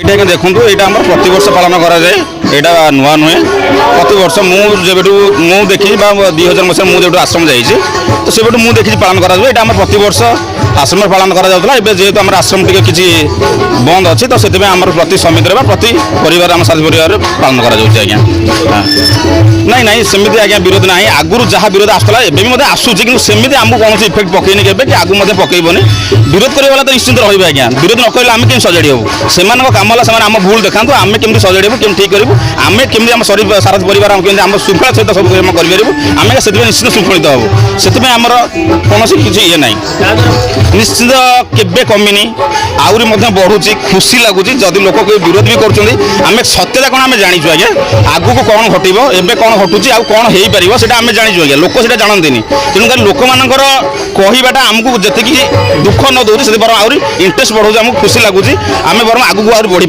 এটা আଜ୍ଞା ଦେଖନ୍ତୁ ଏଇଟା ଆମର ପ୍ରତିବର୍ଷ ପାଳନ କରାଯାଏ। ଏଇଟା ନୂଆ ନୁହେଁ। ପ୍ରତିବର୍ଷ ମୁଁ ଯେବେଠୁ ମୁଁ ଦେଖିଛି ବା 2000 ମସିହା ମୁଁ ଯେବେଠୁ ଆଶ୍ରମ ଯାଇଛି ତ ସେବେଠୁ ମୁଁ ଦେଖିଛି ପାଳନ କରାଯାଏ। ଏଇଟା ଆମର ପ୍ରତିବର୍ଷ ଆଶ୍ରମରେ ପାଳନ କରାଯାଉଥିଲା। ଏବେ ଯେହେତୁ ଆମର ଆଶ୍ରମ ଟିକେ କିଛି ବନ୍ଦ ଅଛି ତ ସେଥିପାଇଁ ଆମର ପ୍ରତି ସମିତିରେ ବା ପ୍ରତି ପରିବାର ଆମ ସାଥୀ ପରିବାରରେ ପାଳନ କରାଯାଉଛି ଆଜ୍ଞା। ନାଇଁ ନାଇଁ ସେମିତି ଆଜ୍ଞା ବିରୋଧ ନାହିଁ। ଆଗରୁ ଯାହା ବିରୋଧ ଆସୁଥିଲା ଏବେ ବି ମଧ୍ୟ ଆସୁଛି, କିନ୍ତୁ ସେମିତି ଆମକୁ କୌଣସି ଇଫେକ୍ଟ ପକେଇନି କେବେ, କି ଆଗକୁ ମଧ୍ୟ ପକେଇବନି। ବିରୋଧ କରିବା ବାଲା ତ ନିଶ୍ଚିନ୍ତ ରହିବେ ଆଜ୍ଞା। ବିରୋଧ ନ କରିଲେ ଆମେ କେମିତି ସଜାଡ଼ି ହେବୁ? ସେମାନଙ୍କ କାମ ହେଲା ସେମାନେ ଆମ ଭୁଲ ଦେଖାନ୍ତୁ, ଆମେ କେମିତି ସଜାଡ଼ିବୁ, କେମିତି ଠିକ୍ କରିବୁ, ଆମେ କେମିତି ଆମ ସାରା ପରିବାର କେମିତି ଆମ ଶୃଙ୍ଖଳା ସହିତ ସବୁ କାମ କରିପାରିବୁ, ଆମେ ସେଥିପାଇଁ ନିଶ୍ଚିତ ଶୃଙ୍ଖଳିତ ହେବୁ। ସେଥିପାଇଁ ଆମର କୌଣସି କିଛି ଇଏ ନାହିଁ। ନିଶ୍ଚିତ କେବେ କମିନି, ଆହୁରି ମଧ୍ୟ ବଢ଼ୁଛି। ଖୁସି ଲାଗୁଛି ଯଦି ଲୋକ କେହି ବିରୋଧ ବି କରୁଛନ୍ତି। ଆମେ ସତ୍ୟତା କ'ଣ ଆମେ ଜାଣିଛୁ ଆଜ୍ଞା। ଆଗକୁ କ'ଣ ଘଟିବ, ଏବେ କ'ଣ ଘଟୁଛି, ଆଉ କ'ଣ ହେଇପାରିବ ସେଇଟା ଆମେ ଜାଣିଛୁ ଆଜ୍ଞା। ଲୋକ ସେଇଟା ଜାଣନ୍ତିନି। ତେଣୁକରି ଲୋକମାନଙ୍କର କହିବାଟା ଆମକୁ ଯେତିକି ଦୁଃଖ ନ ଦେଉଛି ସେଠି ବରଂ ଆହୁରି ଇଣ୍ଟରେଷ୍ଟ ବଢ଼ଉଛି, ଆମକୁ ଖୁସି ଲାଗୁଛି। ଆମେ ବରଂ ଆଗକୁ ଆହୁରି ବଢ଼ି